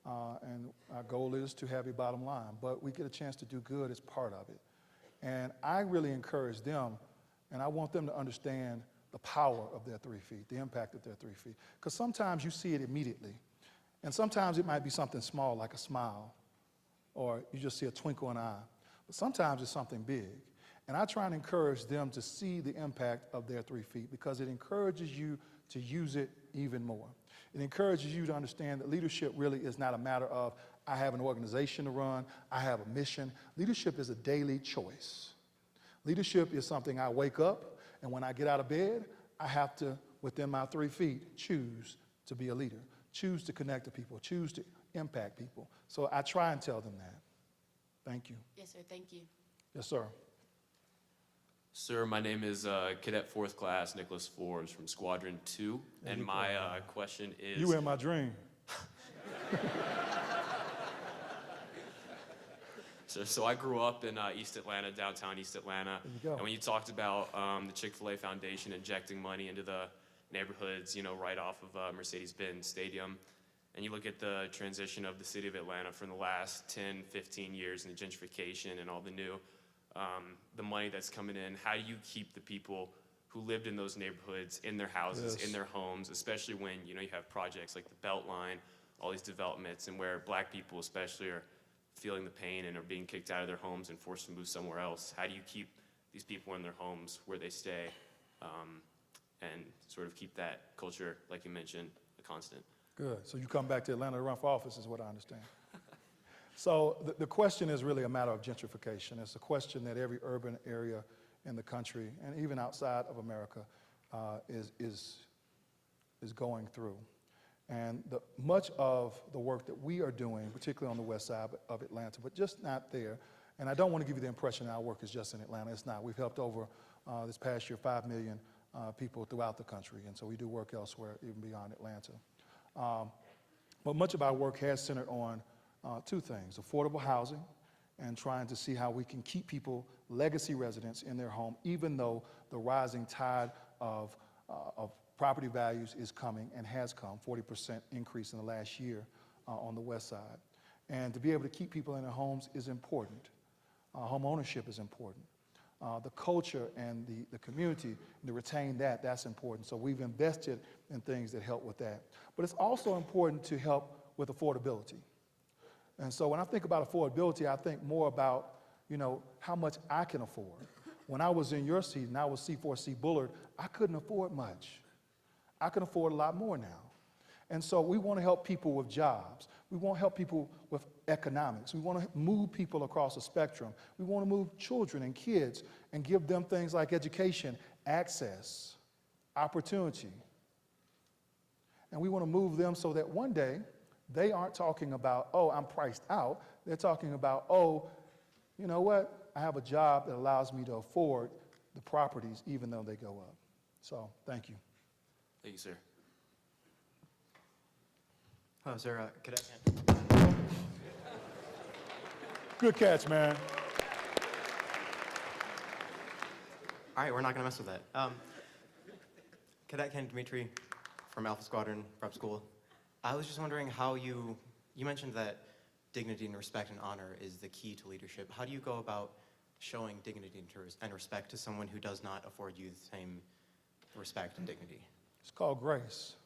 B: And our goal is to have a bottom line. But we get a chance to do good as part of it. And I really encourage them, and I want them to understand the power of their 3 feet, the impact of their 3 feet. Because sometimes you see it immediately. And sometimes it might be something small, like a smile, or you just see a twinkle in the eye. But sometimes it's something big. And I try and encourage them to see the impact of their 3 feet, because it encourages you to use it even more. It encourages you to understand that leadership really is not a matter of, I have an organization to run, I have a mission. Leadership is a daily choice. Leadership is something I wake up, and when I get out of bed, I have to, within my 3 feet, choose to be a leader, choose to connect to people, choose to impact people. So I try and tell them that. Thank you.
H: Yes, sir. Thank you.
B: Yes, sir.
I: Sir, my name is Cadet 4th Class Nicholas Forbes from Squadron 2, and my question is...
B: You were in my dream.
I: So I grew up in East Atlanta, downtown East Atlanta.
B: There you go.
I: And when you talked about the Chick-fil-A Foundation injecting money into the neighborhoods, right off of Mercedes-Benz Stadium, and you look at the transition of the city of Atlanta from the last 10, 15 years and the gentrification and all the new, the money that's coming in, how do you keep the people who lived in those neighborhoods in their houses,
B: Yes.
I: in their homes, especially when, you have projects like the Beltline, all these developments, and where black people especially are feeling the pain and are being kicked out of their homes and forced to move somewhere else? How do you keep these people in their homes where they stay and sort of keep that culture, like you mentioned, a constant?
B: Good. So you come back to Atlanta to run for office is what I understand. So the question is really a matter of gentrification. It's a question that every urban area in the country, and even outside of America, is going through. And much of the work that we are doing, particularly on the west side of Atlanta, but just not there, and I don't want to give you the impression that our work is just in Atlanta. It's not. We've helped over, this past year, 5 million people throughout the country, and so we do work elsewhere, even beyond Atlanta. But much of our work has centered on 2 things: affordable housing, and trying to see how we can keep people, legacy residents, in their home, even though the rising tide of property values is coming and has come, 40% increase in the last year on the west side. And to be able to keep people in their homes is important. Home ownership is important. The culture and the community, and to retain that's important. So we've invested in things that help with that. But it's also important to help with affordability. And so when I think about affordability, I think more about, how much I can afford. When I was in your seat and I was C4C Bullard, I couldn't afford much. I can afford a lot more now. And so we want to help people with jobs. We want to help people with economics. We want to move people across the spectrum. We want to move children and kids and give them things like education, access, opportunity. And we want to move them so that one day they aren't talking about, oh, I'm priced out. They're talking about, oh, you know what? I have a job that allows me to afford the properties even though they go up. So thank you.
I: Thank you, sir.
J: Hello, sir. Cadet.
B: Good catch, man.
J: All right, we're not going to mess with that. Cadet Ken Dimitri from Alpha Squadron Prep School. I was just wondering how you mentioned that dignity and respect and honor is the key to leadership. How do you go about showing dignity and respect to someone who does not afford you the same respect and dignity?
B: It's called grace.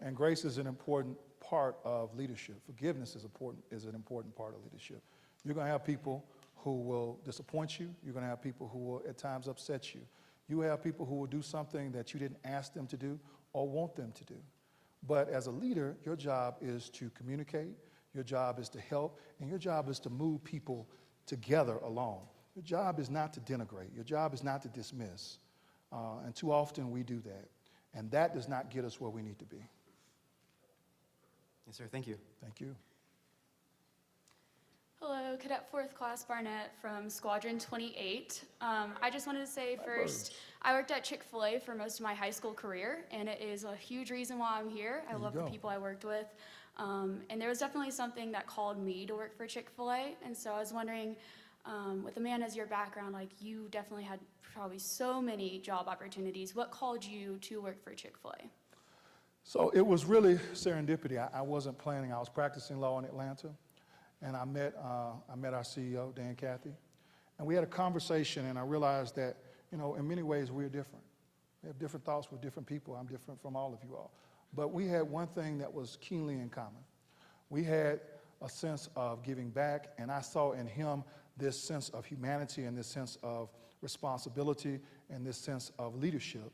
B: And grace is an important part of leadership. Forgiveness is an important part of leadership. You're going to have people who will disappoint you. You're going to have people who will at times upset you. You have people who will do something that you didn't ask them to do or want them to do. But as a leader, your job is to communicate, your job is to help, and your job is to move people together along. Your job is not to denigrate. Your job is not to dismiss. And too often we do that. And that does not get us where we need to be.
J: Yes, sir. Thank you.
B: Thank you.
K: Hello, Cadet 4th Class Barnett from Squadron 28. I just wanted to say first, I worked at Chick-fil-A for most of my high school career, and it is a huge reason why I'm here. I love the people I worked with. And there was definitely something that called me to work for Chick-fil-A, and so I was wondering, with a man as your background, like you definitely had probably so many job opportunities. What called you to work for Chick-fil-A?
B: So it was really serendipity. I wasn't planning. I was practicing law in Atlanta, and I met our CEO, Dan Cathy, and we had a conversation, and I realized that, you know, in many ways we're different. We have different thoughts with different people. I'm different from all of you all. But we had one thing that was keenly in common. We had a sense of giving back, and I saw in him this sense of humanity and this sense of responsibility and this sense of leadership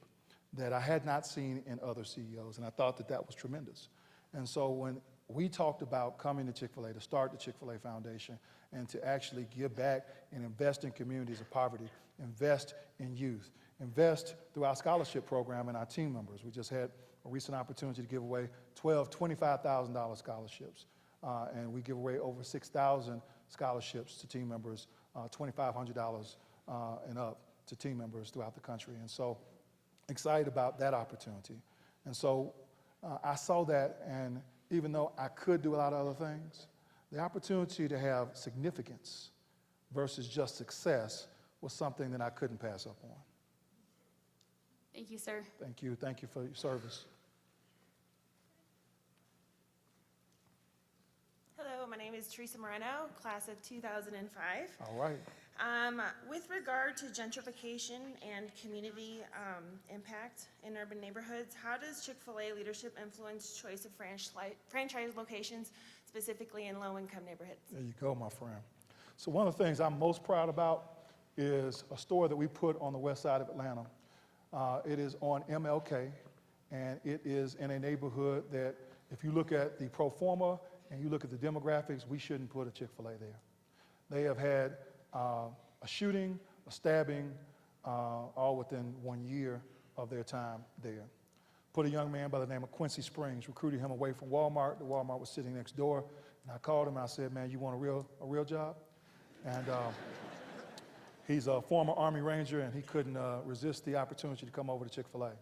B: that I had not seen in other CEOs, and I thought that that was tremendous. And so when we talked about coming to Chick-fil-A, to start the Chick-fil-A Foundation, and to actually give back and invest in communities of poverty, invest in youth, invest through our scholarship program and our team members. We just had a recent opportunity to give away 12 $25,000 scholarships, and we give away over 6,000 scholarships to team members, $2,500 and up to team members throughout the country. And so excited about that opportunity. And so I saw that, and even though I could do a lot of other things, the opportunity to have significance versus just success was something that I couldn't pass up on.
K: Thank you, sir.
B: Thank you. Thank you for your service.
L: Hello, my name is Teresa Moreno, class of 2005.
B: All right.
L: With regard to gentrification and community impact in urban neighborhoods, how does Chick-fil-A leadership influence choice of franchise locations, specifically in low-income neighborhoods?
B: There you go, my friend. So one of the things I'm most proud about is a store that we put on the west side of Atlanta. It is on MLK, and it is in a neighborhood that if you look at the pro forma and you look at the demographics, we shouldn't put a Chick-fil-A there. They have had a shooting, a stabbing, all within 1 year of their time there. Put a young man by the name of Quincy Springs, recruited him away from Walmart. The Walmart was sitting next door, and I called him and I said, man, you want a real job? And he's a former Army Ranger, and he couldn't resist the opportunity to come over to Chick-fil-A.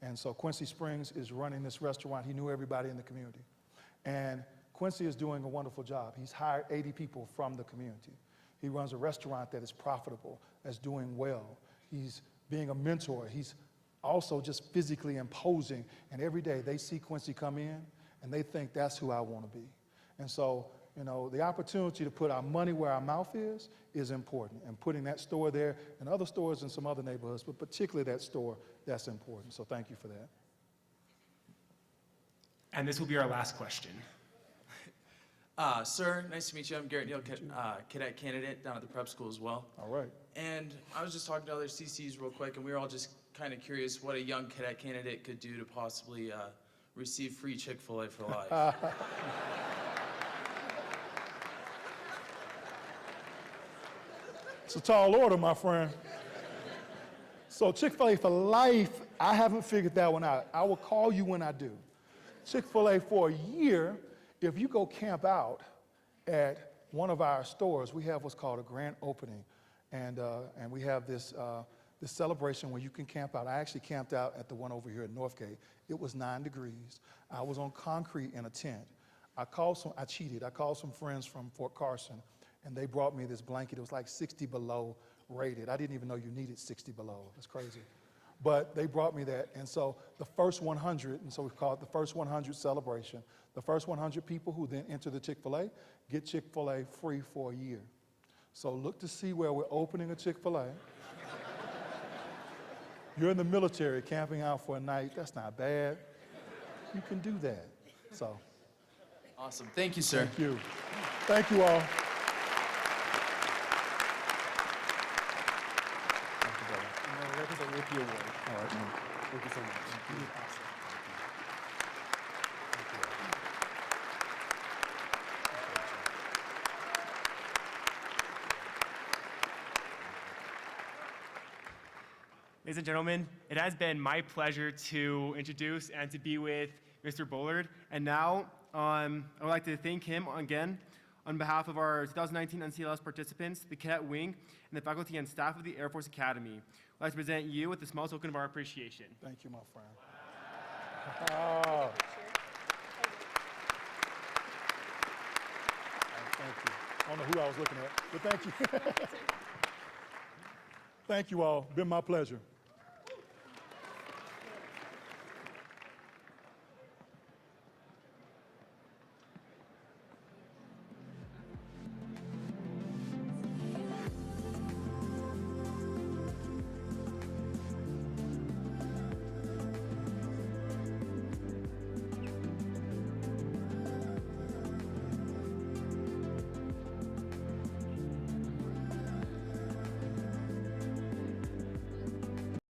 B: And so Quincy Springs is running this restaurant. He knew everybody in the community. And Quincy is doing a wonderful job. He's hired 80 people from the community. He runs a restaurant that is profitable, that's doing well. He's being a mentor. He's also just physically imposing. And every day they see Quincy come in, and they think that's who I want to be. And so, you know, the opportunity to put our money where our mouth is important. And putting that store there and other stores in some other neighborhoods, but particularly that store, that's important. So thank you for that.
A: And this will be our last question.
M: Sir, nice to meet you. I'm Garrett Neal, cadet candidate down at the prep school as well.
B: All right.
M: And I was just talking to other CCs real quick, and we were all just kind of curious what a young cadet candidate could do to possibly receive free Chick-fil-A for life.
B: It's a tall order, my friend. So Chick-fil-A for life, I haven't figured that one out. I will call you when I do. Chick-fil-A for a year, if you go camp out at one of our stores, we have what's called a grand opening. And we have this celebration where you can camp out. I actually camped out at the one over here at Northgate. It was 9 degrees. I was on concrete in a tent. I cheated. I called some friends from Fort Carson, and they brought me this blanket. It was like 60 below rated. I didn't even know you needed 60 below. It's crazy. But they brought me that. And so the first 100, and so we call it the first 100 celebration, the first 100 people who then enter the Chick-fil-A get Chick-fil-A free for a year. So look to see where we're opening a Chick-fil-A. You're in the military camping out for a night. That's not bad. You can do that. So.
M: Awesome. Thank you, sir.
B: Thank you. Thank you all. With the award. All right, man. Thank you so much.
A: Ladies and gentlemen, it has been my pleasure to introduce and to be with Mr. Bullard. And now, I would like to thank him again on behalf of our 2019 NCLS participants, the cadet wing, and the faculty and staff of the Air Force Academy. I'd like to present you with a small token of our appreciation.
B: Thank you, my friend. Oh. Thank you. I don't know who I was looking at, but thank you. Thank you all. Been my pleasure.